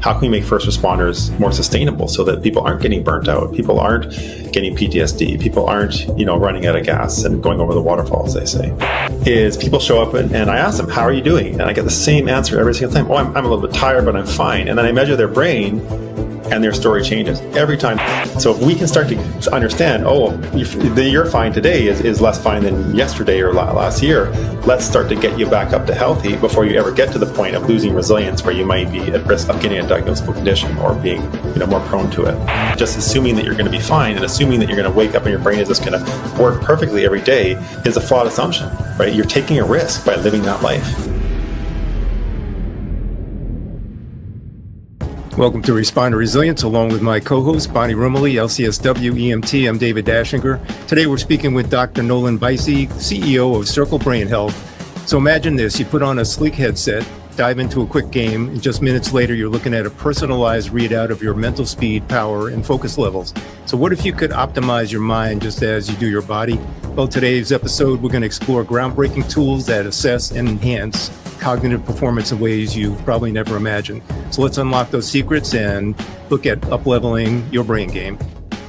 how can we make first responders more sustainable so that people aren't getting burnt out, people aren't getting PTSD, people aren't, running out of gas and going over the waterfall, as they say. Is people show up and I ask them, how are you doing? And I get the same answer every single time. Oh, I'm a little bit tired, but I'm fine. And then I measure their brain and their story changes every time. So if we can start to understand, you're fine today is less fine than yesterday or last year, let's start to get you back up to healthy before you ever get to the point of losing resilience where you might be at risk of getting a diagnosable condition or being more prone to it. Just assuming that you're going to be fine and assuming that you're going to wake up and your brain is just going to work perfectly every day is a flawed assumption, right? You're taking a risk by living that life. Welcome to Responder Resilience, along with my co-host, Bonnie Rumley, LCSW, EMT. I'm David Dashinger. Today we're speaking with Dr. Nolan Beise, CEO of Circl Brain Health. So imagine this, you put on a sleek headset, dive into a quick game, and just minutes later you're looking at a personalized readout of your mental speed, power, and focus levels. So what if you could optimize your mind just as you do your body? Well, today's episode, we're going to explore groundbreaking tools that assess and enhance cognitive performance in ways you've probably never imagined. So let's unlock those secrets and look at up-leveling your brain game.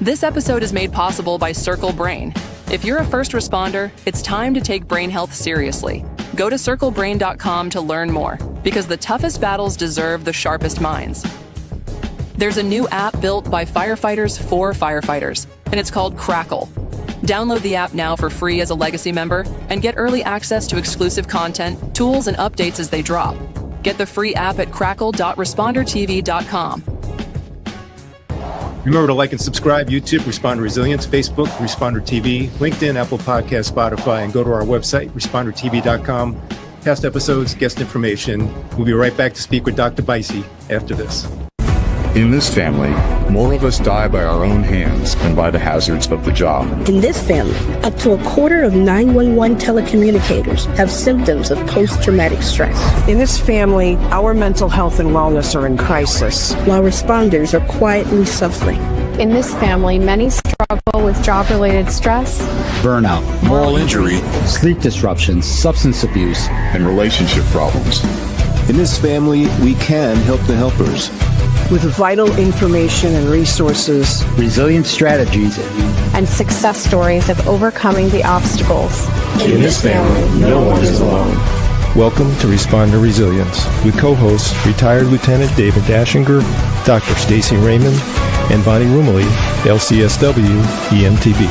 This episode is made possible by Circl Brain. If you're a first responder, it's time to take brain health seriously. Go to circlebrain.com to learn more, because the toughest battles deserve the sharpest minds. There's a new app built by firefighters for firefighters, and it's called Crackle. Download the app now for free as a Legacy member and get early access to exclusive content, tools, and updates as they drop. Get the free app at crackle.respondertv.com. Remember to like and subscribe, YouTube, Responder Resilience, Facebook, Responder TV, LinkedIn, Apple Podcasts, Spotify, and go to our website, respondertv.com. Past episodes, guest information. We'll be right back to speak with Dr. Beise after this. In this family, more of us die by our own hands than by the hazards of the job. In this family, up to a quarter of 911 telecommunicators have symptoms of post-traumatic stress. In this family, our mental health and wellness are in crisis, while responders are quietly suffering. In this family, many struggle with job-related stress, burnout, moral injury, sleep disruptions, substance abuse, and relationship problems. In this family, we can help the helpers. With vital information and resources, resilient strategies, and success stories of overcoming the obstacles. In this family, no one is alone. Welcome to Responder Resilience with co-hosts retired Lieutenant David Dashinger, Dr. Stacy Raymond, and Bonnie Rumley, LCSW, EMTB.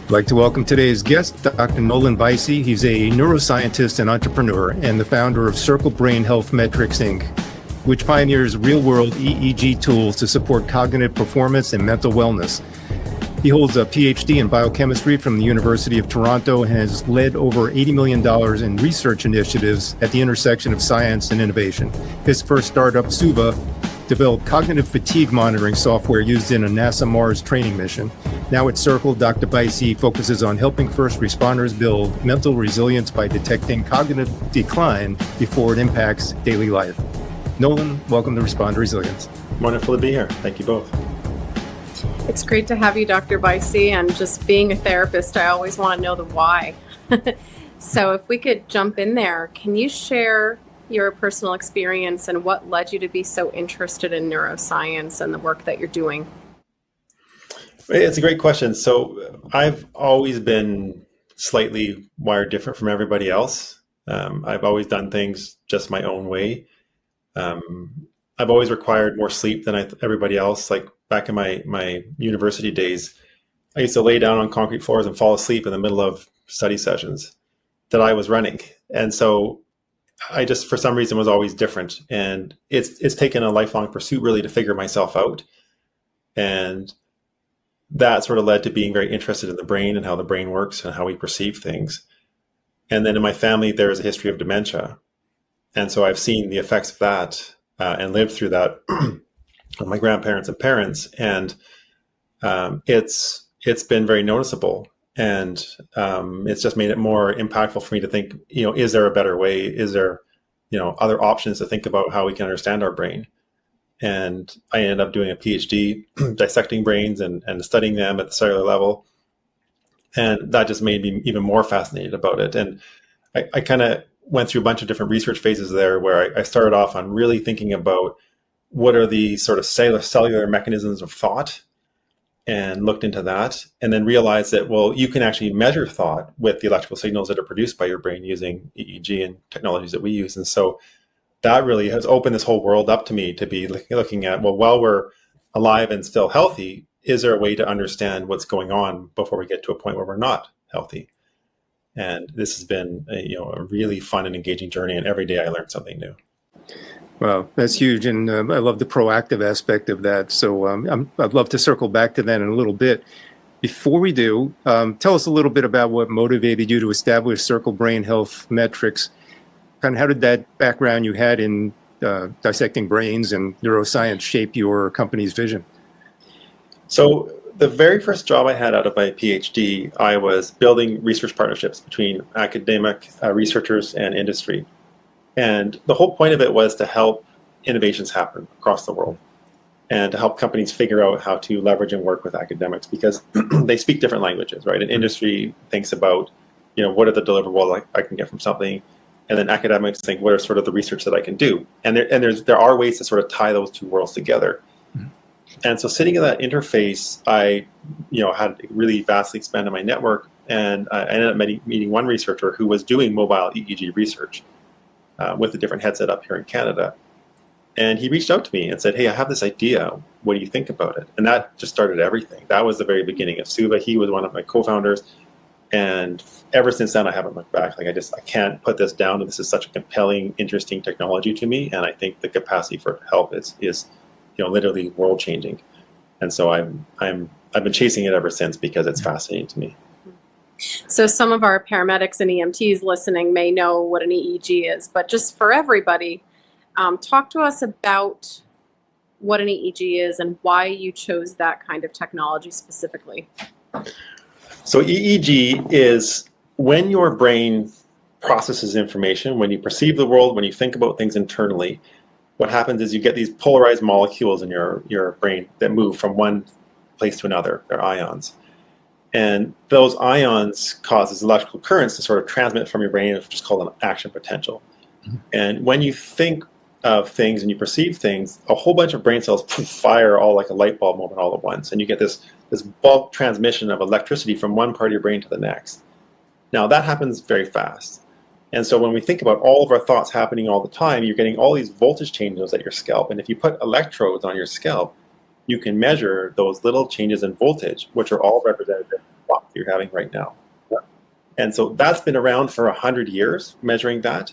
I'd like to welcome today's guest, Dr. Nolan Beise. He's a neuroscientist and entrepreneur and the founder of Circl Brain Health Metrics, Inc., which pioneers real-world EEG tools to support cognitive performance and mental wellness. He holds a PhD in biochemistry from the University of Toronto and has led over $80 million in research initiatives at the intersection of science and innovation. His first startup, Suva, developed cognitive fatigue monitoring software used in a NASA Mars training mission. Now at Circl, Dr. Beise focuses on helping first responders build mental resilience by detecting cognitive decline before it impacts daily life. Nolan, welcome to Responder Resilience. Wonderful to be here. Thank you both. It's great to have you, Dr. Beise, and just being a therapist, I always want to know the why. So if we could jump in there, can you share your personal experience and what led you to be so interested in neuroscience and the work that you're doing? It's a great question. So I've always been slightly wired different from everybody else. I've always done things just my own way. I've always required more sleep than everybody else. Like back in my university days, I used to lay down on concrete floors and fall asleep in the middle of study sessions that I was running. And so I just, for some reason, was always different. And it's taken a lifelong pursuit really to figure myself out. And that sort of led to being very interested in the brain and how the brain works and how we perceive things. And then in my family, there is a history of dementia. And so I've seen the effects of that and lived through that with my grandparents and parents. And it's been very noticeable. And it's just made it more impactful for me to think, is there a better way? Is there, other options to think about how we can understand our brain? And I ended up doing a PhD dissecting brains and studying them at the cellular level. And that just made me even more fascinated about it. And I kind of went through a bunch of different research phases there where I started off on really thinking about what are the sort of cellular mechanisms of thought, and looked into that, and then realized that, well, you can actually measure thought with the electrical signals that are produced by your brain using EEG and technologies that we use. And so that really has opened this whole world up to me to be looking at, well, while we're alive and still healthy, is there a way to understand what's going on before we get to a point where we're not healthy? And this has been a really fun and engaging journey, and every day I learn something new. Wow, that's huge, and I love the proactive aspect of that. So I'd love to circle back to that in a little bit. Before we do, tell us a little bit about what motivated you to establish Circl Brain Health Metrics. Kind of how did that background you had in dissecting brains and neuroscience shape your company's vision? So the very first job I had out of my PhD, I was building research partnerships between academic researchers and industry. And the whole point of it was to help innovations happen across the world and to help companies figure out how to leverage and work with academics, because they speak different languages, right? And industry thinks about, what are the deliverables I can get from something? And then academics think, what are sort of the research that I can do? And there are ways to sort of tie those two worlds together. And so sitting in that interface, I, had really vastly expanded my network, and I ended up meeting one researcher who was doing mobile EEG research with a different headset up here in Canada. And he reached out to me and said, hey, I have this idea. What do you think about it? And that just started everything. That was the very beginning of Suva. He was one of my co-founders. And ever since then, I haven't looked back. I can't put this down. And this is such a compelling, interesting technology to me. And I think the capacity for help is literally world changing. And so I've been chasing it ever since because it's fascinating to me. So some of our paramedics and EMTs listening may know what an EEG is, but just for everybody, talk to us about what an EEG is and why you chose that kind of technology specifically. So EEG is when your brain processes information, when you perceive the world, when you think about things internally, what happens is you get these polarized molecules in your brain that move from one place to another. They're ions. And those ions causes electrical currents to sort of transmit from your brain, which is called an action potential. Mm-hmm. And when you think of things and you perceive things, a whole bunch of brain cells fire all like a light bulb moment all at once. And you get this bulk transmission of electricity from one part of your brain to the next. Now that happens very fast. And so when we think about all of our thoughts happening all the time, you're getting all these voltage changes at your scalp. And if you put electrodes on your scalp, you can measure those little changes in voltage, which are all representative of the thought you're having right now. And so that's been around for 100 years, measuring that.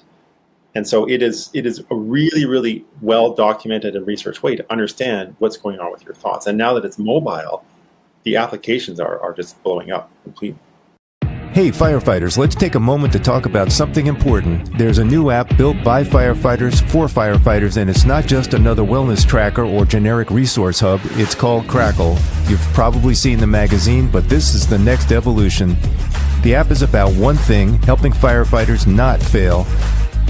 And so it is a really, really well documented and researched way to understand what's going on with your thoughts. And now that it's mobile, the applications are just blowing up completely. Hey firefighters, let's take a moment to talk about something important. There's a new app built by firefighters for firefighters, and it's not just another wellness tracker or generic resource hub. It's called Crackle. You've probably seen the magazine, but this is the next evolution. The app is about one thing: helping firefighters not fail.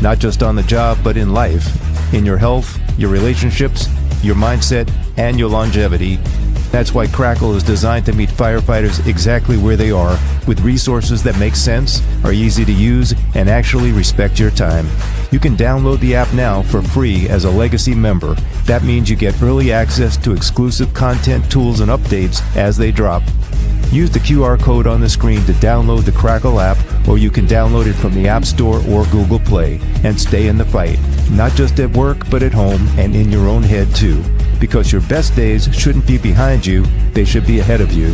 Not just on the job, but in life. In your health, your relationships, your mindset, and your longevity. That's why Crackle is designed to meet firefighters exactly where they are, with resources that make sense, are easy to use, and actually respect your time. You can download the app now for free as a legacy member. That means you get early access to exclusive content, tools, and updates as they drop. Use the QR code on the screen to download the Crackle app, or you can download it from the App Store or Google Play and stay in the fight. Not just at work, but at home and in your own head too. Because your best days shouldn't be behind you, they should be ahead of you.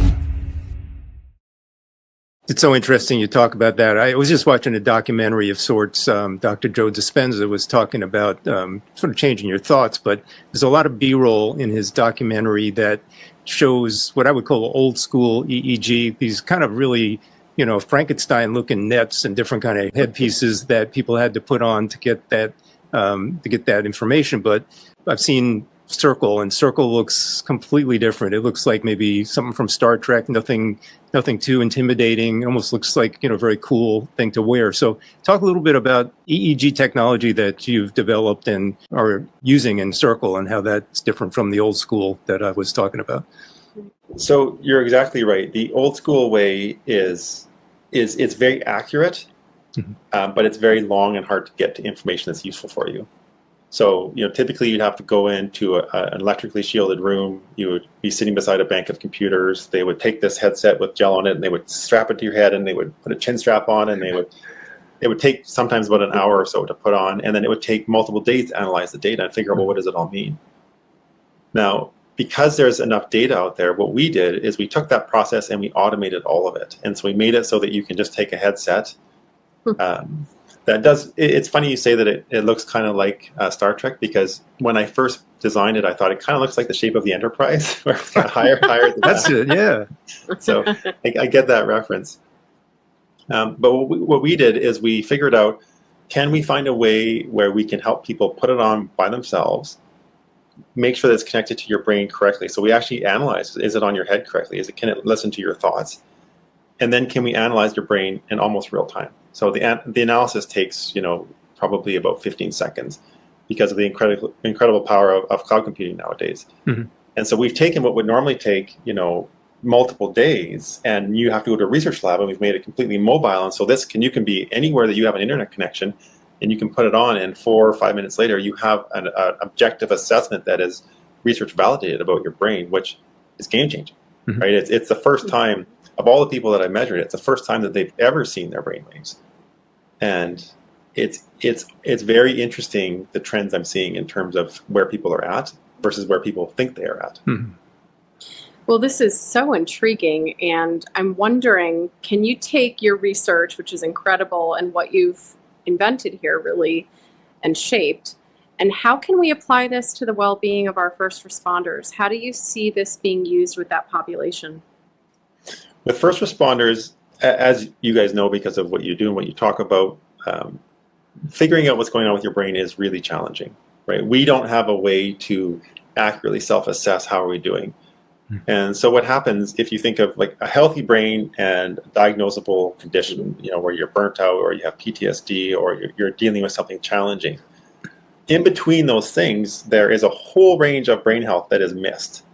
It's so interesting you talk about that. I was just watching a documentary of sorts. Dr. Joe Dispenza was talking about sort of changing your thoughts, but there's a lot of B-roll in his documentary that shows what I would call old school EEG, these kind of really, Frankenstein looking nets and different kind of headpieces that people had to put on to get that information. But I've seen Circl, and Circl looks completely different. It looks like maybe something from Star Trek, nothing too intimidating. It almost looks like, a very cool thing to wear. So talk a little bit about EEG technology that you've developed and are using in Circl and how that's different from the old school that I was talking about. So you're exactly right. The old school way is it's very accurate, but it's very long and hard to get to information that's useful for you. So, typically you'd have to go into an electrically shielded room. You would be sitting beside a bank of computers. They would take this headset with gel on it, and they would strap it to your head, and they would put a chin strap on, and it would take sometimes about an hour or so to put on, and then it would take multiple days to analyze the data and figure out, well, what does it all mean? Now, because there's enough data out there, what we did is we took that process and we automated all of it. And so we made it so that you can just take a headset. It's funny you say that it looks kind of like Star Trek, because when I first designed it, I thought it kind of looks like the shape of the Enterprise, where it's kind of higher than That's it, yeah. So I get that reference. But what we did is we figured out, can we find a way where we can help people put it on by themselves, make sure that it's connected to your brain correctly? So we actually analyzed, is it on your head correctly? Can it listen to your thoughts? And then can we analyze your brain in almost real time? So the analysis takes, probably about 15 seconds because of the incredible power of cloud computing nowadays. And so we've taken what would normally take, multiple days, and you have to go to a research lab, and we've made it completely mobile. And so you can be anywhere that you have an internet connection, and you can put it on, and 4 or 5 minutes later, you have an objective assessment that is research validated about your brain, which is game changing, right? It's the first time of all the people that I measured, it's the first time that they've ever seen their brain waves. And it's very interesting, the trends I'm seeing in terms of where people are at versus where people think they are at. Well, this is so intriguing, and I'm wondering, can you take your research, which is incredible, and what you've invented here really and shaped, and how can we apply this to the well-being of our first responders? How do you see this being used with that population? With first responders, as you guys know, because of what you do and what you talk about, figuring out what's going on with your brain is really challenging, right? We don't have a way to accurately self-assess how are we doing. And so what happens if you think of like a healthy brain and a diagnosable condition, where you're burnt out or you have PTSD or you're dealing with something challenging, in between those things, there is a whole range of brain health that is missed.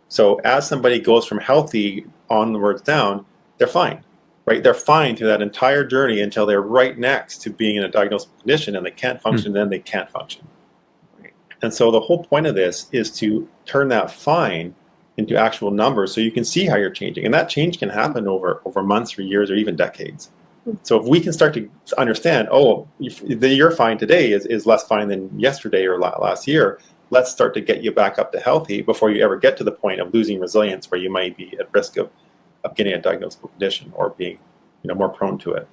So as somebody goes from healthy onwards down, they're fine, right? They're fine through that entire journey until they're right next to being in a diagnosable condition, and they can't function, then they can't function. And so the whole point of this is to turn that fine into actual numbers so you can see how you're changing. And that change can happen over months or years or even decades. So if we can start to understand, you're fine today is less fine than yesterday or last year, let's start to get you back up to healthy before you ever get to the point of losing resilience where you might be at risk of getting a diagnosable condition or being more prone to it.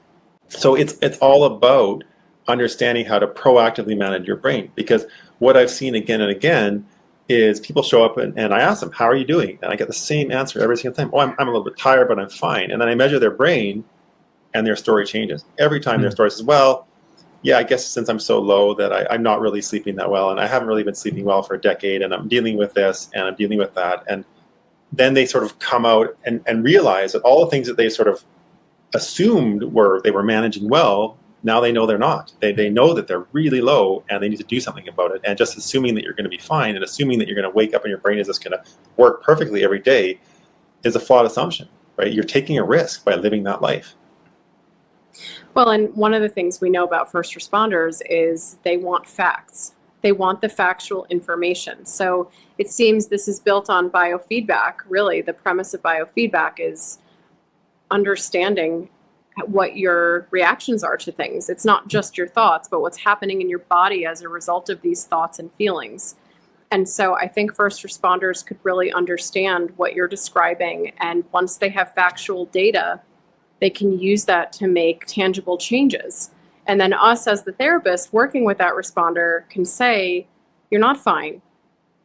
So it's all about understanding how to proactively manage your brain, because what I've seen again and again is people show up and I ask them, how are you doing? And I get the same answer every single time. I'm a little bit tired, but I'm fine. And then I measure their brain and their story changes. Every time their story says, well, yeah, I guess since I'm so low that I'm not really sleeping that well, and I haven't really been sleeping well for a decade, and I'm dealing with this and I'm dealing with that. And then they sort of come out and realize that all the things that they sort of assumed they were managing well, now they know they're not. They know that they're really low and they need to do something about it. And just assuming that you're going to be fine and assuming that you're going to wake up and your brain is just going to work perfectly every day is a flawed assumption, right? You're taking a risk by living that life. Well, and one of the things we know about first responders is they want facts. They want the factual information. So it seems this is built on biofeedback. Really, the premise of biofeedback is understanding what your reactions are to things. It's not just your thoughts, but what's happening in your body as a result of these thoughts and feelings. And so I think first responders could really understand what you're describing. And once they have factual data, they can use that to make tangible changes. And then us as the therapist working with that responder can say, you're not fine.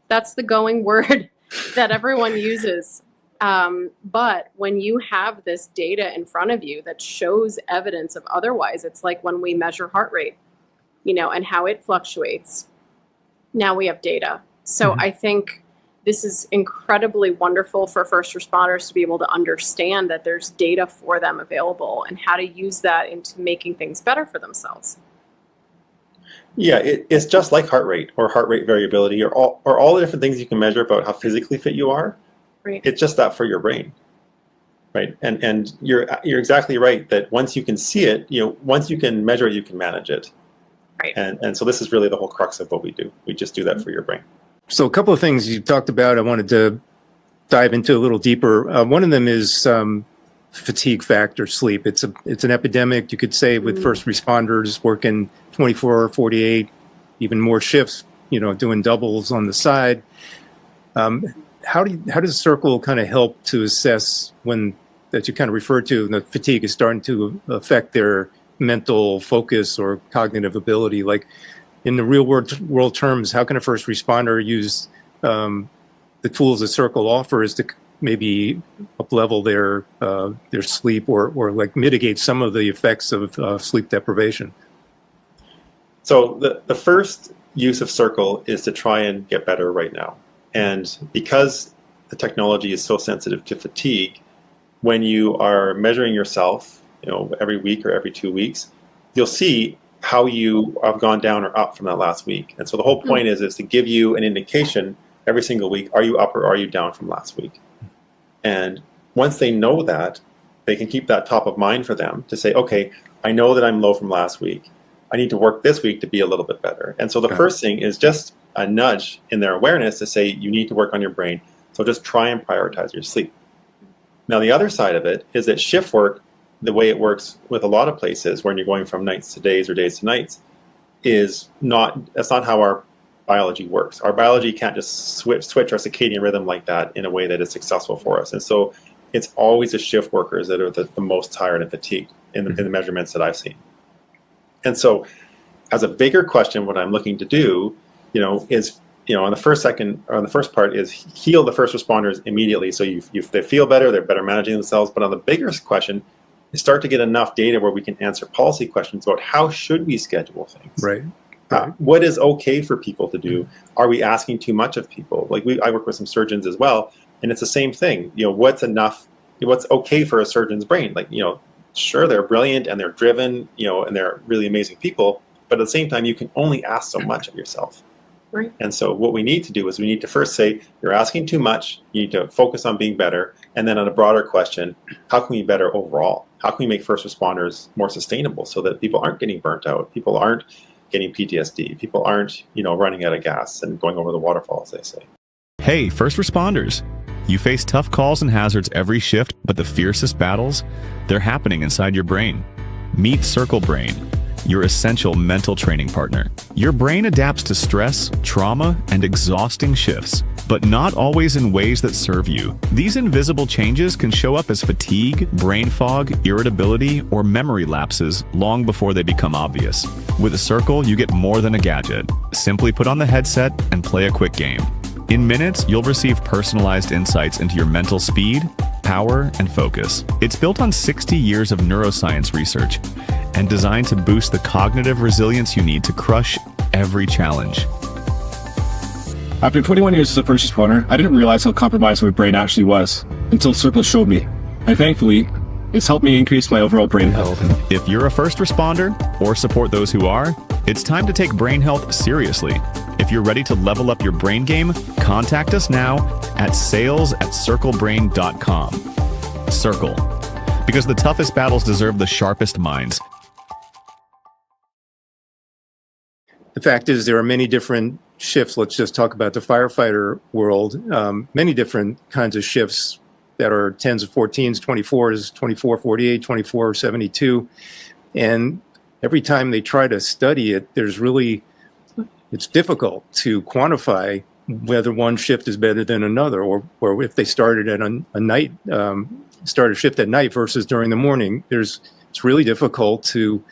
That's the going word that everyone uses. But when you have this data in front of you that shows evidence of otherwise, it's like when we measure heart rate, and how it fluctuates. Now we have data. So I think this is incredibly wonderful for first responders to be able to understand that there's data for them available and how to use that into making things better for themselves. Yeah, it's just like heart rate or heart rate variability or all the different things you can measure about how physically fit you are. Right. It's just that for your brain, right? And you're exactly right that once you can see it, once you can measure it, you can manage it. Right. And so this is really the whole crux of what we do. We just do that for your brain. So a couple of things you talked about, I wanted to dive into a little deeper. One of them is fatigue factor, sleep. It's an epidemic, you could say, with first responders working 24, 48, even more shifts, doing doubles on the side. How does Circl kind of help to assess when, that you kind of referred to, the fatigue is starting to affect their mental focus or cognitive ability? Like in the real world terms, how can a first responder use the tools that Circl offers to maybe up-level their sleep or like mitigate some of the effects of sleep deprivation? So the first use of Circl is to try and get better right now. And because the technology is so sensitive to fatigue, when you are measuring yourself, every week or every 2 weeks, you'll see how you have gone down or up from that last week. And so the whole point is to give you an indication every single week, are you up or are you down from last week? And once they know that, they can keep that top of mind for them to say, okay, I know that I'm low from last week. I need to work this week to be a little bit better. And so the first thing is just a nudge in their awareness to say, you need to work on your brain. So just try and prioritize your sleep. Now, the other side of it is that shift work, the way it works with a lot of places when you're going from nights to days or days to nights, that's not how our biology works. Our biology can't just switch our circadian rhythm like that in a way that is successful for us. And so it's always the shift workers that are the most tired and fatigued in the measurements that I've seen. And so as a bigger question, what I'm looking to do, is, on the first part is heal the first responders immediately. So they feel better, they're better managing themselves. But on the bigger question, start to get enough data where we can answer policy questions about how should we schedule things. Right. What is okay for people to do? Are we asking too much of people? Like I work with some surgeons as well, and it's the same thing. What's enough? What's okay for a surgeon's brain? Like, sure, they're brilliant and they're driven, and they're really amazing people, but at the same time, you can only ask so much of yourself. Right. And so what we need to do is we need to first say, you're asking too much, you need to focus on being better. And then on a broader question, how can we be better overall? How can we make first responders more sustainable so that people aren't getting burnt out, people aren't getting PTSD, people aren't, running out of gas and going over the waterfall, as they say. Hey, first responders. You face tough calls and hazards every shift, but the fiercest battles, they're happening inside your brain. Meet Circl Brain, your essential mental training partner. Your brain adapts to stress, trauma, and exhausting shifts, but not always in ways that serve you. These invisible changes can show up as fatigue, brain fog, irritability, or memory lapses long before they become obvious. With a Circl, you get more than a gadget. Simply put on the headset and play a quick game. In minutes, you'll receive personalized insights into your mental speed, power, and focus. It's built on 60 years of neuroscience research and designed to boost the cognitive resilience you need to crush every challenge. After 21 years as a first responder, I didn't realize how compromised my brain actually was until Circl showed me. And thankfully, it's helped me increase my overall brain health. If you're a first responder or support those who are, it's time to take brain health seriously. If you're ready to level up your brain game, contact us now at sales@circlebrain.com. Circl, because the toughest battles deserve the sharpest minds. The fact is, there are many different shifts. Let's just talk about the firefighter world. Many different kinds of shifts that are 10s of 14s, 24s, 24, 48, 24, 72. And every time they try to study it, it's difficult to quantify whether one shift is better than another, or if they started at start a shift at night versus during the morning. It's really difficult to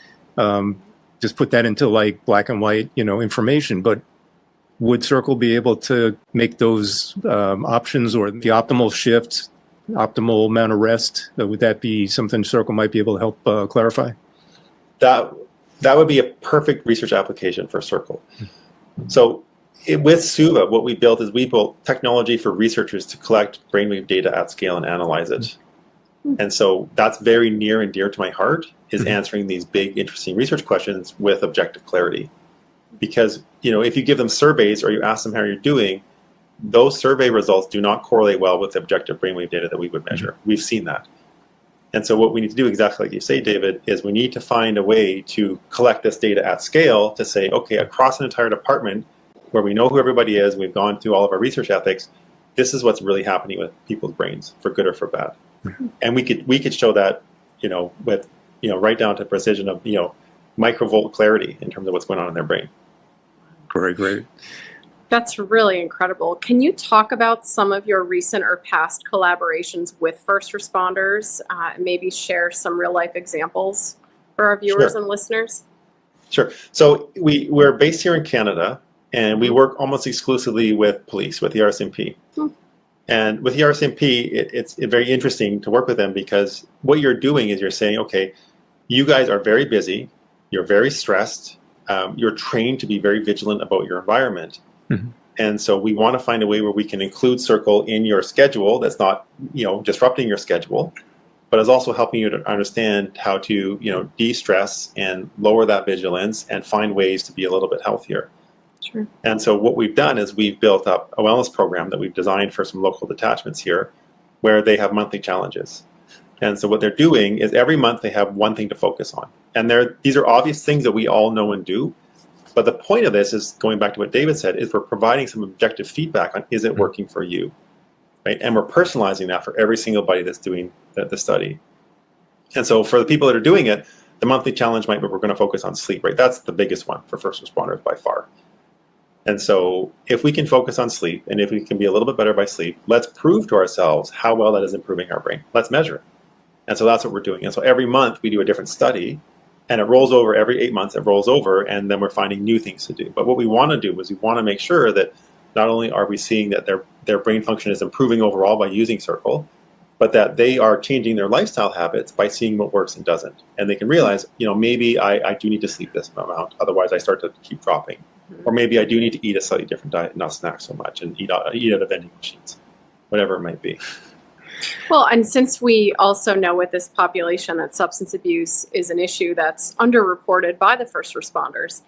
just put that into like black and white, information. But would Circl be able to make those options, or the optimal shift, optimal amount of rest? Would that be something Circl might be able to help clarify? That would be a perfect research application for Circl. So with SUVA, what we built technology for researchers to collect brainwave data at scale and analyze it. And so that's very near and dear to my heart, is answering these big, interesting research questions with objective clarity. Because, if you give them surveys or you ask them how you're doing, those survey results do not correlate well with the objective brainwave data that we would measure. We've seen that. And so what we need to do, exactly like you say, David, is we need to find a way to collect this data at scale to say, okay, across an entire department where we know who everybody is, we've gone through all of our research ethics, this is what's really happening with people's brains, for good or for bad. And we could show that, with, right down to precision of, microvolt clarity in terms of what's going on in their brain. Great. That's really incredible. Can you talk about some of your recent or past collaborations with first responders? Maybe share some real life examples for our viewers and listeners? Sure. So we're based here in Canada, and we work almost exclusively with police, with the RCMP. And with the RCMP, it's very interesting to work with them, because what you're doing is you're saying, okay, you guys are very busy, you're very stressed, you're trained to be very vigilant about your environment. And so we want to find a way where we can include Circl in your schedule that's not, disrupting your schedule, but is also helping you to understand how to, de-stress and lower that vigilance and find ways to be a little bit healthier. Sure. And so what we've done is we've built up a wellness program that we've designed for some local detachments here, where they have monthly challenges. And so what they're doing is every month they have one thing to focus on. And these are obvious things that we all know and do. But the point of this is, going back to what David said, is we're providing some objective feedback on, is it working for you? Right? And we're personalizing that for every single body that's doing the study. And so for the people that are doing it, the monthly challenge might be, we're going to focus on sleep, right? That's the biggest one for first responders by far. And so if we can focus on sleep, and if we can be a little bit better by sleep, let's prove to ourselves how well that is improving our brain. Let's measure it. And so that's what we're doing. And so every month we do a different study, and it rolls over every 8 months, it rolls over, and then we're finding new things to do. But what we want to do is we want to make sure that not only are we seeing that their brain function is improving overall by using Circl, but that they are changing their lifestyle habits by seeing what works and doesn't. And they can realize, maybe I do need to sleep this amount, otherwise I start to keep dropping. Or maybe I do need to eat a slightly different diet, not snack so much, and eat out of vending machines, whatever it might be. Well, and since we also know with this population that substance abuse is an issue that's underreported by the first responders,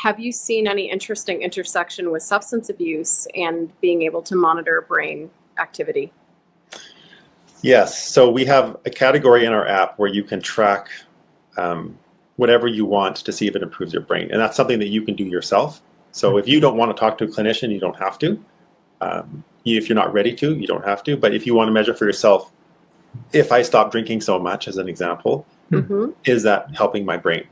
have you seen any interesting intersection with substance abuse and being able to monitor brain activity? Yes. So we have a category in our app where you can track whatever you want to see if it improves your brain. And that's something that you can do yourself. So if you don't want to talk to a clinician, you don't have to. If you're not ready to, you don't have to. But if you want to measure for yourself, if I stop drinking so much, as an example, is that helping my brain?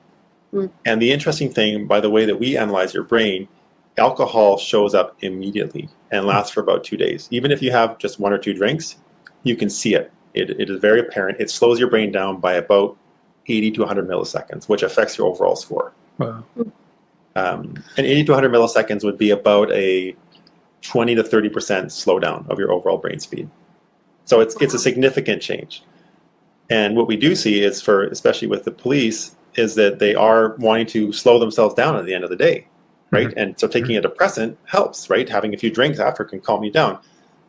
And the interesting thing, by the way that we analyze your brain, alcohol shows up immediately and lasts for about 2 days. Even if you have just 1 or 2 drinks, you can see it. It is very apparent. It slows your brain down by about 80 to 100 milliseconds, which affects your overall score. Wow. And 80 to 100 milliseconds would be about a 20 to 30% slowdown of your overall brain speed. So it's a significant change. And what we do see is, especially with the police, is that they are wanting to slow themselves down at the end of the day, right? And so taking a depressant helps, right? Having a few drinks after can calm you down.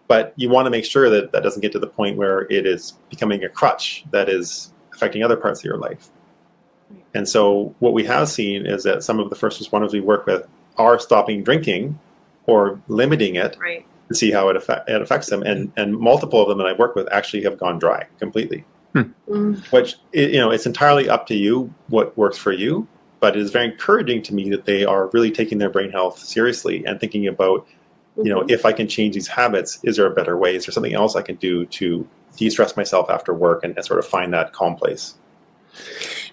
But you want to make sure that that doesn't get to the point where it is becoming a crutch that is affecting other parts of your life. And so what we have seen is that some of the first responders we work with are stopping drinking or limiting it to see how it affects them. And multiple of them that I've worked with actually have gone dry completely. Which, it's entirely up to you what works for you, but it is very encouraging to me that they are really taking their brain health seriously and thinking about, if I can change these habits, is there a better way? Is there something else I can do to de-stress myself after work and sort of find that calm place?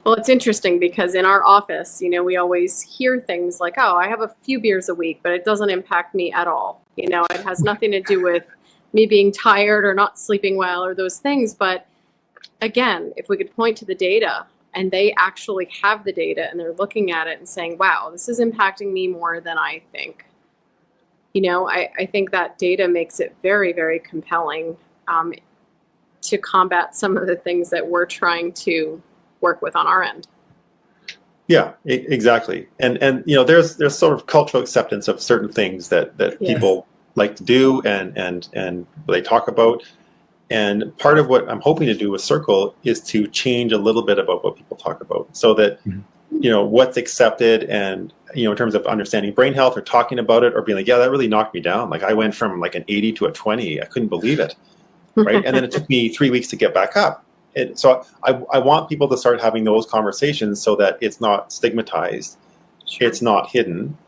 Well, it's interesting because in our office, we always hear things like, oh, I have a few beers a week, but it doesn't impact me at all. It has nothing to do with me being tired or not sleeping well or those things. But again, if we could point to the data, and they actually have the data and they're looking at it and saying, wow, this is impacting me more than I think. I think that data makes it very, very compelling to combat some of the things that we're trying to work with on our end. Yeah, exactly. And there's sort of cultural acceptance of certain things that people like to do and they talk about. And part of what I'm hoping to do with Circl is to change a little bit about what people talk about, so that what's accepted, and in terms of understanding brain health or talking about it or being like, yeah, that really knocked me down. Like I went from like an 80 to a 20. I couldn't believe it. Right. And then it took me 3 weeks to get back up. And so I want people to start having those conversations so that it's not stigmatized. Sure. It's not hidden.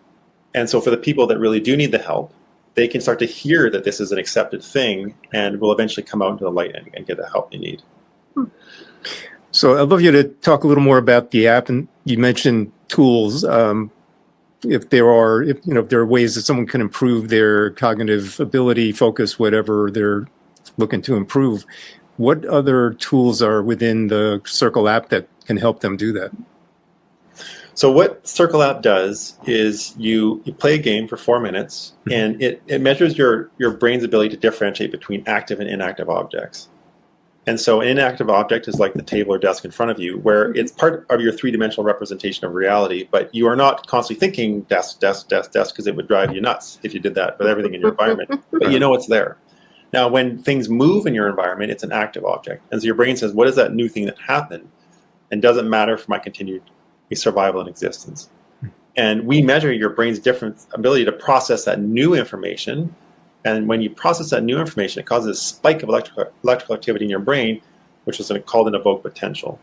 And so for the people that really do need the help, they can start to hear that this is an accepted thing and will eventually come out into the light and get the help they need. So I'd love you to talk a little more about the app. And you mentioned tools. If there are ways that someone can improve their cognitive ability, focus, whatever they're looking to improve, what other tools are within the Circl app that can help them do that? So what Circl app does is you play a game for 4 minutes, and it measures your brain's ability to differentiate between active and inactive objects. And so an inactive object is like the table or desk in front of you, where it's part of your three-dimensional representation of reality, but you are not constantly thinking desk, desk, desk, desk, because it would drive you nuts if you did that with everything in your environment, but it's there. Now, when things move in your environment, it's an active object. And so your brain says, what is that new thing that happened? And does it matter for my continued survival and existence? And we measure your brain's different ability to process that new information. And when you process that new information, it causes a spike of electrical activity in your brain, which is called an evoked potential.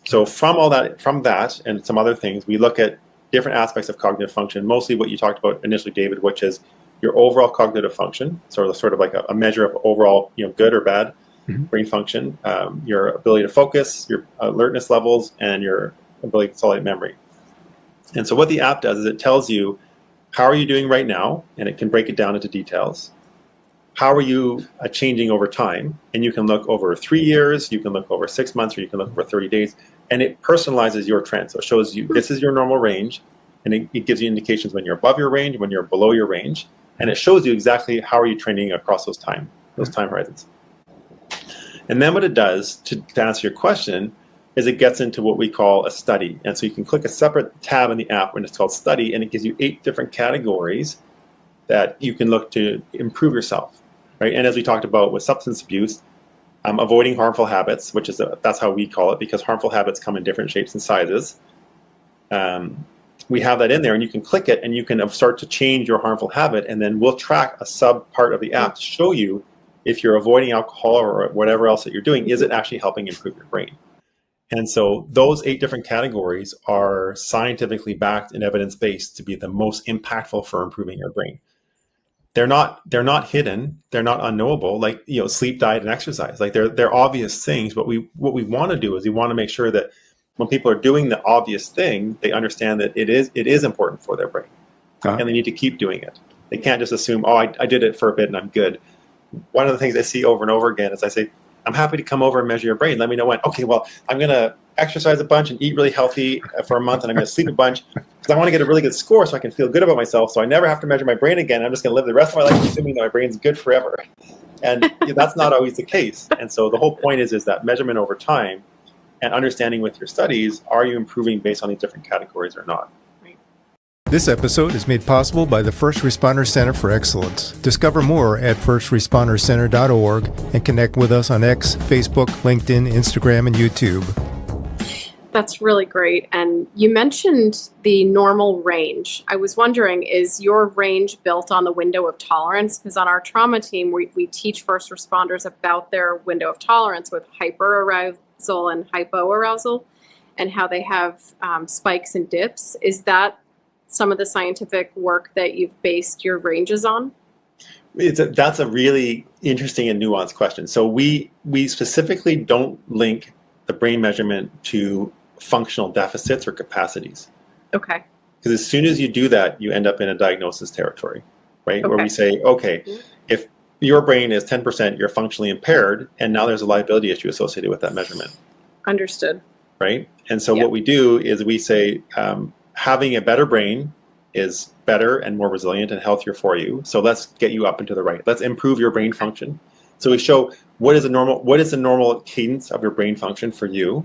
So from that and some other things, we look at different aspects of cognitive function, mostly what you talked about initially, David, which is your overall cognitive function, sort of like a measure of overall, good or bad brain function, your ability to focus, your alertness levels, and your ability to consolidate memory. And so what the app does is it tells you, how are you doing right now? And it can break it down into details. How are you changing over time? And you can look over 3 years, you can look over 6 months, or you can look over 30 days. And it personalizes your trend. So it shows you, this is your normal range. And it gives you indications when you're above your range, when you're below your range. And it shows you exactly how are you trending across those time horizons. And then what it does, to answer your question, is it gets into what we call a study. And so you can click a separate tab in the app when it's called study, and it gives you 8 different categories that you can look to improve yourself, right? And as we talked about with substance abuse, avoiding harmful habits, which is that's how we call it, because harmful habits come in different shapes and sizes. We have that in there, and you can click it, and you can start to change your harmful habit, and then we'll track a sub part of the app to show you if you're avoiding alcohol or whatever else that you're doing, is it actually helping improve your brain? And so those 8 different categories are scientifically backed and evidence-based to be the most impactful for improving your brain. They're not hidden, they're not unknowable, like sleep, diet, and exercise. Like they're obvious things, but what we want to do is we want to make sure that when people are doing the obvious thing, they understand that it is important for their brain, and they need to keep doing it. They can't just assume, I did it for a bit and I'm good. One of the things I see over and over again is I say, I'm happy to come over and measure your brain. Let me know when. Okay, well, I'm going to exercise a bunch and eat really healthy for a month, and I'm going to sleep a bunch because I want to get a really good score so I can feel good about myself, so I never have to measure my brain again. I'm just going to live the rest of my life assuming that my brain's good forever. And that's not always the case. And so the whole point is that measurement over time and understanding with your studies, are you improving based on these different categories or not? This episode is made possible by the First Responder Center for Excellence. Discover more at firstrespondercenter.org and connect with us on X, Facebook, LinkedIn, Instagram, and YouTube. That's really great. And you mentioned the normal range. I was wondering, is your range built on the window of tolerance? Because on our trauma team, we teach first responders about their window of tolerance with hyperarousal and hypoarousal, and how they have spikes and dips. Is that some of the scientific work that you've based your ranges on? That's a really interesting and nuanced question. So we specifically don't link the brain measurement to functional deficits or capacities. Okay. Because as soon as you do that, you end up in a diagnosis territory, right? Okay. Where we say, okay, if your brain is 10%, you're functionally impaired, and now there's a liability issue associated with that measurement. Understood. Right? And so what we do is we say, having a better brain is better and more resilient and healthier for you. So let's get you up and to the right. Let's improve your brain function. So we show what is the normal cadence of your brain function for you,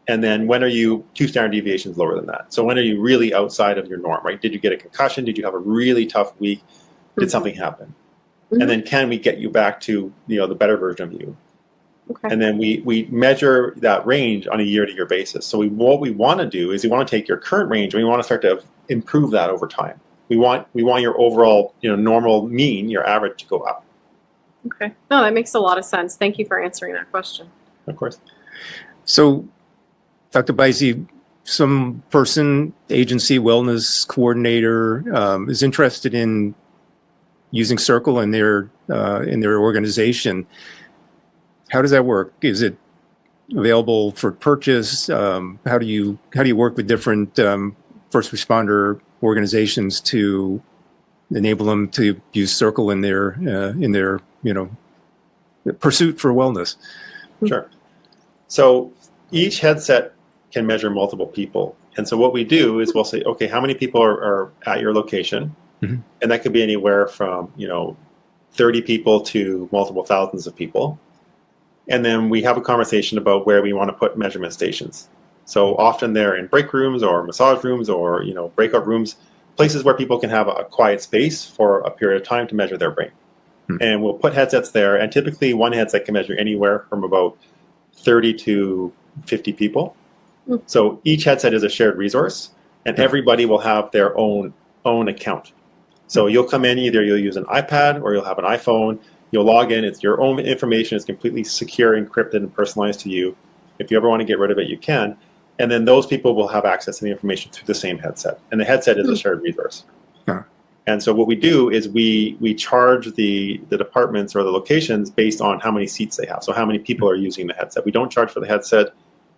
and then when are you 2 standard deviations lower than that? So when are you really outside of your norm, right? Did you get a concussion? Did you have a really tough week? Did something happen? And then can we get you back to the better version of you? Okay. And then we measure that range on a year-to-year basis. So what we want to do is we want to take your current range and we want to start to improve that over time. We want your overall, normal mean, your average, to go up. Okay. No, that makes a lot of sense. Thank you for answering that question. Of course. So, Dr. Beise, some person, agency, wellness coordinator is interested in using Circl in their organization. How does that work? Is it available for purchase? How do you work with different first responder organizations to enable them to use Circl in their pursuit for wellness? Sure. So each headset can measure multiple people. And so what we do is we'll say, okay, how many people are at your location? Mm-hmm. And that could be anywhere from, 30 people to multiple thousands of people. And then we have a conversation about where we want to put measurement stations. So often they're in break rooms or massage rooms or, breakout rooms, places where people can have a quiet space for a period of time to measure their brain. Mm-hmm. And we'll put headsets there. And typically one headset can measure anywhere from about 30 to 50 people. Mm-hmm. So each headset is a shared resource and everybody will have their own account. So you'll come in, either you'll use an iPad or you'll have an iPhone. You'll log in. It's your own information. It's completely secure, encrypted, and personalized to you. If you ever want to get rid of it, you can. And then those people will have access to the information through the same headset. And the headset is a shared resource. Huh. And so what we do is we charge the departments or the locations based on how many seats they have. So how many people are using the headset. We don't charge for the headset.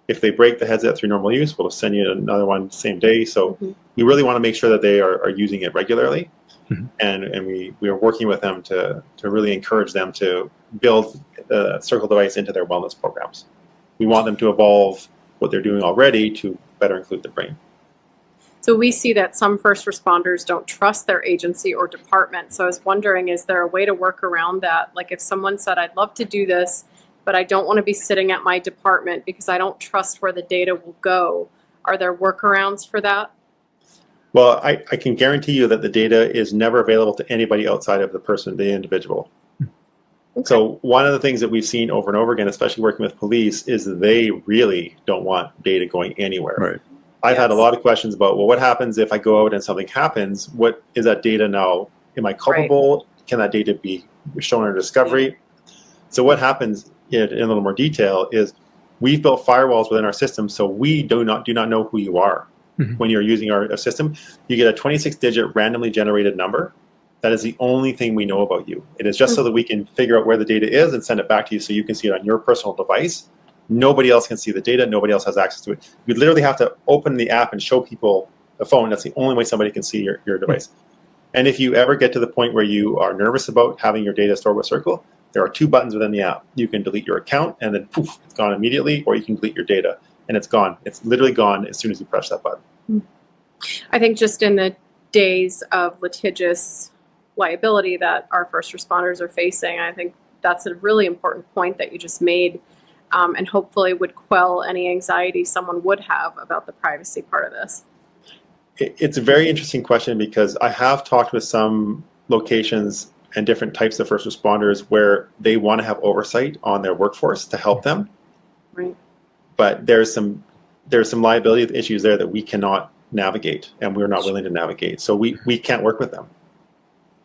If they break the headset through normal use, we'll send you another one the same day. So we really want to make sure that they are using it regularly. Mm-hmm. And we are working with them to really encourage them to build the Circl device into their wellness programs. We want them to evolve what they're doing already to better include the brain. So we see that some first responders don't trust their agency or department. So I was wondering, is there a way to work around that? Like if someone said, I'd love to do this, but I don't want to be sitting at my department because I don't trust where the data will go. Are there workarounds for that? Well, I can guarantee you that the data is never available to anybody outside of the individual. Okay. So one of the things that we've seen over and over again, especially working with police, is they really don't want data going anywhere. Right. I've had a lot of questions about, well, what happens if I go out and something happens? What is that data now? Am I culpable? Right. Can that data be shown under discovery? So what happens in a little more detail is we've built firewalls within our system so we do not know who you are. Mm-hmm. When you're using our system, you get a 26-digit randomly generated number. That is the only thing we know about you. It is just so that we can figure out where the data is and send it back to you so you can see it on your personal device. Nobody else can see the data. Nobody else has access to it. You literally have to open the app and show people the phone. That's the only way somebody can see your device. Mm-hmm. And if you ever get to the point where you are nervous about having your data stored with Circl, there are 2 buttons within the app. You can delete your account and then poof, it's gone immediately, or you can delete your data and it's gone. It's literally gone as soon as you press that button. I think just in the days of litigious liability that our first responders are facing, I think that's a really important point that you just made, and hopefully would quell any anxiety someone would have about the privacy part of this. It's a very interesting question because I have talked with some locations and different types of first responders where they want to have oversight on their workforce to help them. Right. But there's some liability issues there that we cannot navigate and we're not willing to navigate. So we can't work with them.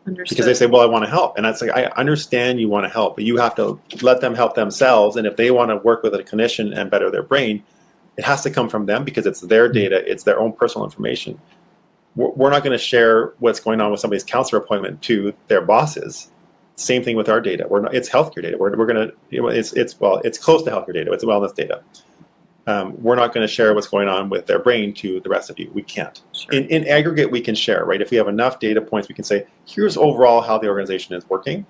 Understood. Because they say, well, I want to help. And it's like, I understand you want to help, but you have to let them help themselves. And if they want to work with a clinician and better their brain, it has to come from them because it's their data. It's their own personal information. We're not going to share what's going on with somebody's counselor appointment to their bosses. Same thing with our data. It's healthcare data. We're going to, it's close to healthcare data. It's wellness data. We're not going to share what's going on with their brain to the rest of you. We can't. Sure. In aggregate, we can share, right? If we have enough data points, we can say, here's overall how the organization is working,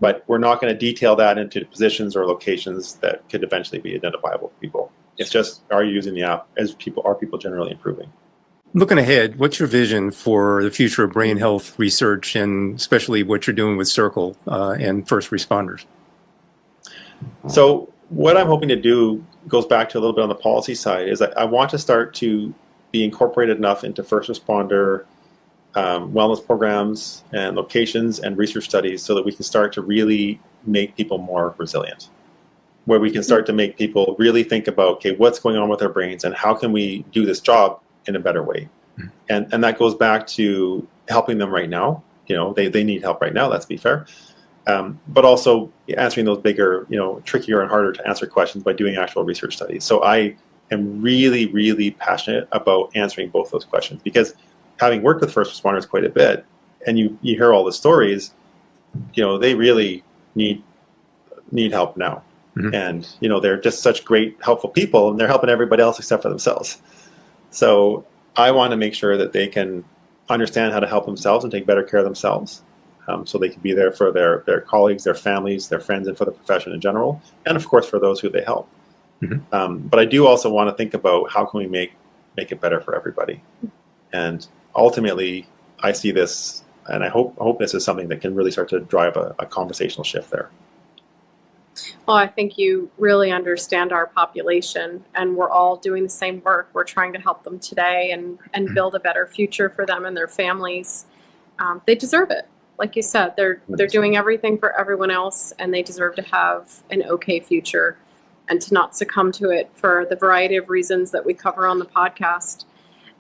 but we're not going to detail that into positions or locations that could eventually be identifiable to people. It's just, are you using the app? Are people generally improving? Looking ahead, what's your vision for the future of brain health research and especially what you're doing with Circl and first responders? So what I'm hoping to do goes back to a little bit on the policy side is I want to start to be incorporated enough into first responder wellness programs and locations and research studies so that we can start to really make people more resilient. where we can start to make people really think about, okay, what's going on with their brains and how can we do this job in a better way? And that goes back to helping them right now. They need help right now, let's be fair. But also answering those bigger, trickier and harder to answer questions by doing actual research studies. So I am really, really passionate about answering both those questions, because having worked with first responders quite a bit, and you hear all the stories, they really need help now. And, they're just such great, helpful people, and they're helping everybody else except for themselves. So I want to make sure that they can understand how to help themselves and take better care of themselves, so they can be there for their colleagues, their families, their friends, and for the profession in general, and of course for those who they help. But I do also want to think about how can we make it better for everybody. And ultimately, I see this, and I hope this is something that can really start to drive a conversational shift there. Well, I think you really understand our population, and we're all doing the same work. We're trying to help them today and build a better future for them and their families. They deserve it. Like you said, they're doing everything for everyone else, and they deserve to have an okay future and to not succumb to it for the variety of reasons that we cover on the podcast.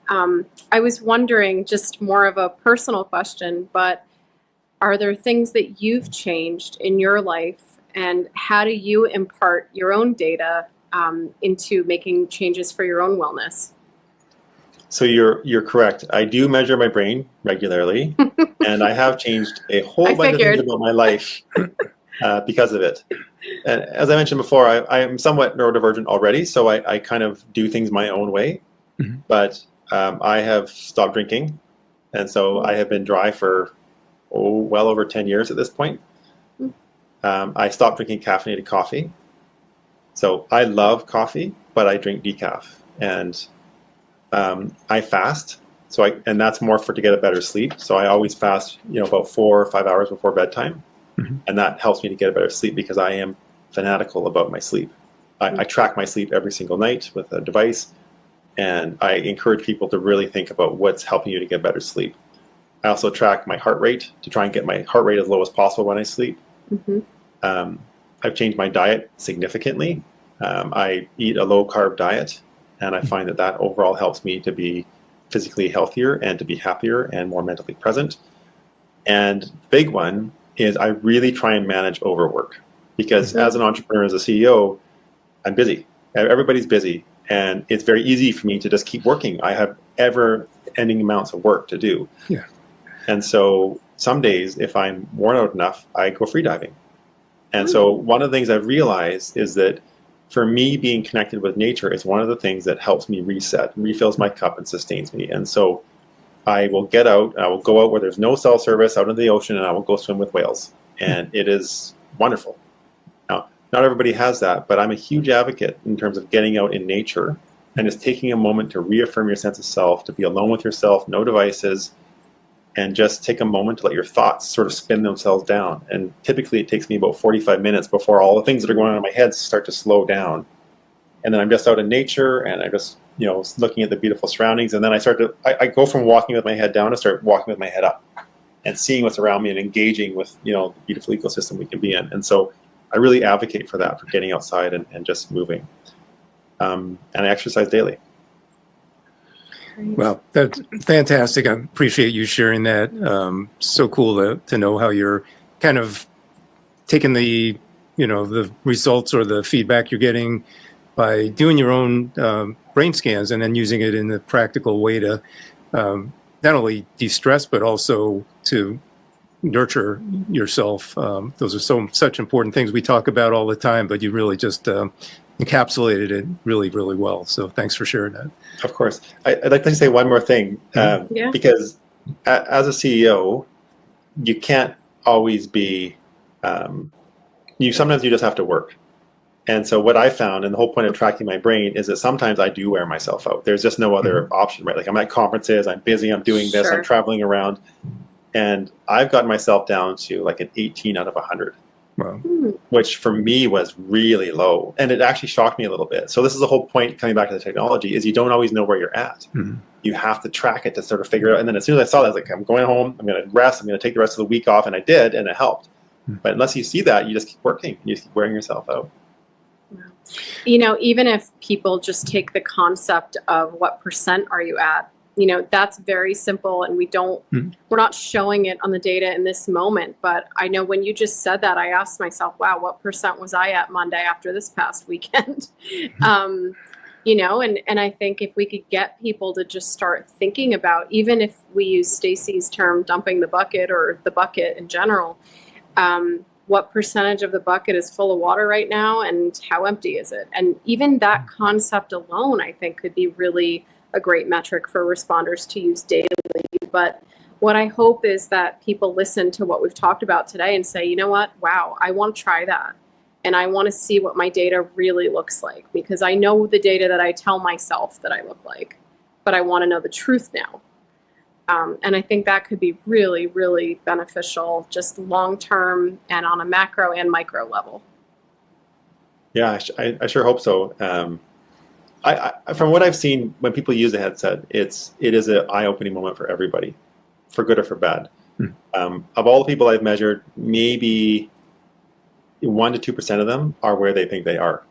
I was wondering, just more of a personal question, but are there things that you've changed in your life, and how do you impart your own data into making changes for your own wellness? So you're correct. I do measure my brain regularly, and I have changed a whole bunch of things about my life because of it. And as I mentioned before, I am somewhat neurodivergent already, so I kind of do things my own way. But I have stopped drinking, and so I have been dry for well over 10 years at this point. I stopped drinking caffeinated coffee. So I love coffee, but I drink decaf. And I fast. And that's more to get a better sleep. So I always fast, about 4 or 5 hours before bedtime. And that helps me to get a better sleep, because I am fanatical about my sleep. I track my sleep every single night with a device. And I encourage people to really think about what's helping you to get better sleep. I also track my heart rate to try and get my heart rate as low as possible when I sleep. I've changed my diet significantly. I eat a low-carb diet, and I find that overall helps me to be physically healthier and to be happier and more mentally present. And the big one is I really try and manage overwork, because as an entrepreneur, as a CEO, I'm busy. Everybody's busy, and it's very easy for me to just keep working. I have ever-ending amounts of work to do. And so some days, if I'm worn out enough, I go freediving. And so one of the things I've realized is that for me, being connected with nature is one of the things that helps me reset, refills my cup, and sustains me. And so I will get out, I will go out where there's no cell service, out into the ocean, and I will go swim with whales. And it is wonderful. Now, not everybody has that, but I'm a huge advocate in terms of getting out in nature and just taking a moment to reaffirm your sense of self, to be alone with yourself, no devices, and just take a moment to let your thoughts sort of spin themselves down. And typically it takes me about 45 minutes before all the things that are going on in my head start to slow down. And then I'm just out in nature, and I'm just, looking at the beautiful surroundings. And then I go from walking with my head down to start walking with my head up and seeing what's around me and engaging with, the beautiful ecosystem we can be in. And so I really advocate for that, for getting outside and just moving. And I exercise daily. Well, that's fantastic. I appreciate you sharing that. So cool to know how you're kind of taking the results or the feedback you're getting by doing your own brain scans and then using it in a practical way to not only de-stress, but also to nurture yourself. Those are such important things we talk about all the time, but you really just encapsulated it really, really well. So thanks for sharing that. Of course. I'd like to say one more thing, because as a CEO, you can't always be, sometimes you just have to work. And so what I found, and the whole point of tracking my brain, is that sometimes I do wear myself out. There's just no other option, right? Like I'm at conferences, I'm busy, I'm doing this, I'm traveling around. And I've gotten myself down to like an 18 out of 100. Wow. Which for me was really low. And it actually shocked me a little bit. So this is the whole point, coming back to the technology, is you don't always know where you're at. You have to track it to sort of figure it out. And then as soon as I saw that, I was like, I'm going home, I'm going to rest, I'm going to take the rest of the week off. And I did, and it helped. But unless you see that, you just keep working. You just keep wearing yourself out. You know, even if people just take the concept of what percent are you at, you know, that's very simple, and we're not showing it on the data in this moment. But I know when you just said that, I asked myself, wow, what percent was I at Monday after this past weekend? You know, and I think if we could get people to just start thinking about, even if we use Stacy's term, dumping the bucket or the bucket in general, what percentage of the bucket is full of water right now and how empty is it? And even that concept alone, I think, could be really a great metric for responders to use daily. But what I hope is that people listen to what we've talked about today and say, you know what, wow, I want to try that. And I want to see what my data really looks like, because I know the data that I tell myself that I look like, but I want to know the truth now. And I think that could be really, really beneficial, just long-term and on a macro and micro level. Yeah, I sure hope so. From what I've seen, when people use the headset, it is an eye-opening moment for everybody, for good or for bad. Of all the people I've measured, maybe 1% to 2% of them are where they think they are.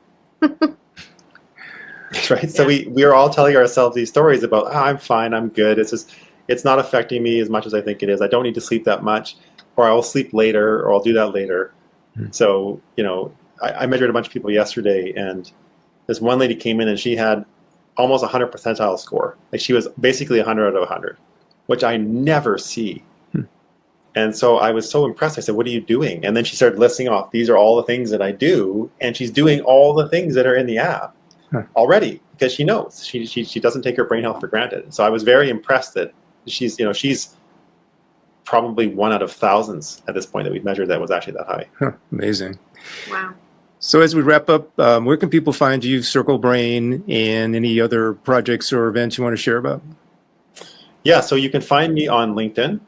Right? So we are all telling ourselves these stories about, oh, I'm fine, I'm good. It's not affecting me as much as I think it is. I don't need to sleep that much, or I'll sleep later, or I'll do that later. So, you know, I measured a bunch of people yesterday, and this one lady came in and she had almost 100 percentile score. Like, she was basically 100 out of 100, which I never see. And so I was so impressed. I said, what are you doing? And then she started listing off, these are all the things that I do. And she's doing all the things that are in the app already, because she knows. She doesn't take her brain health for granted. So I was very impressed that she's probably 1 out of thousands at this point that we've measured that was actually that high. Amazing. Wow. So as we wrap up, where can people find you, Circl Brain, and any other projects or events you want to share about? Yeah, so you can find me on LinkedIn.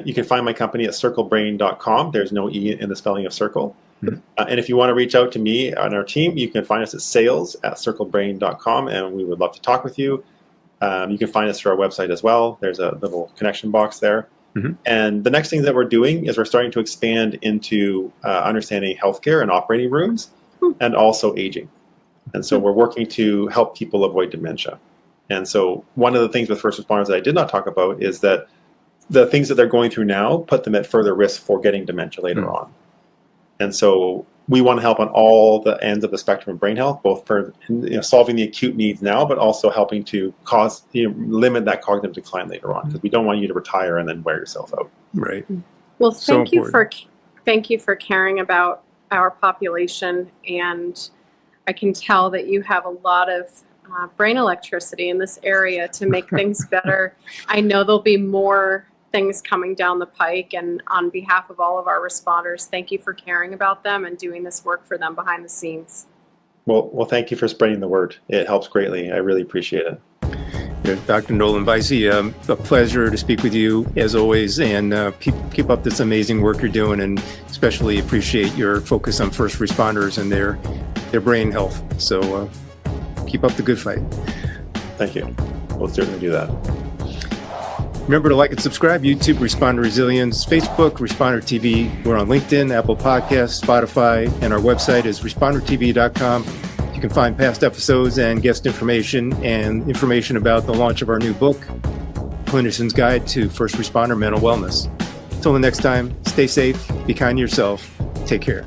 You can find my company at circlebrain.com. There's no E in the spelling of Circl. And if you want to reach out to me and our team, you can find us at sales@circlebrain.com, and we would love to talk with you. You can find us through our website as well. There's a little connection box there. And the next thing that we're doing is we're starting to expand into understanding healthcare and operating rooms, and also aging. And so we're working to help people avoid dementia. And so one of the things with first responders that I did not talk about is that the things that they're going through now put them at further risk for getting dementia later on. And so we want to help on all the ends of the spectrum of brain health, both for solving the acute needs now, but also helping to limit that cognitive decline later on, because we don't want you to retire and then wear yourself out. Right. Well, thank you for caring about our population, and I can tell that you have a lot of brain electricity in this area to make things better. I know there'll be more things coming down the pike, and on behalf of all of our responders, thank you for caring about them and doing this work for them behind the scenes. Well, thank you for spreading the word. It helps greatly. I really appreciate it. Yeah, Dr. Nolan Beise, a pleasure to speak with you as always, and keep up this amazing work you're doing, and especially appreciate your focus on first responders and their brain health. So keep up the good fight. Thank you. We'll certainly do that. Remember to like and subscribe, YouTube, Responder Resilience, Facebook, Responder TV. We're on LinkedIn, Apple Podcasts, Spotify, and our website is respondertv.com. You can find past episodes and guest information and information about the launch of our new book, Clinician's Guide to First Responder Mental Wellness. Until the next time, stay safe, be kind to yourself, take care.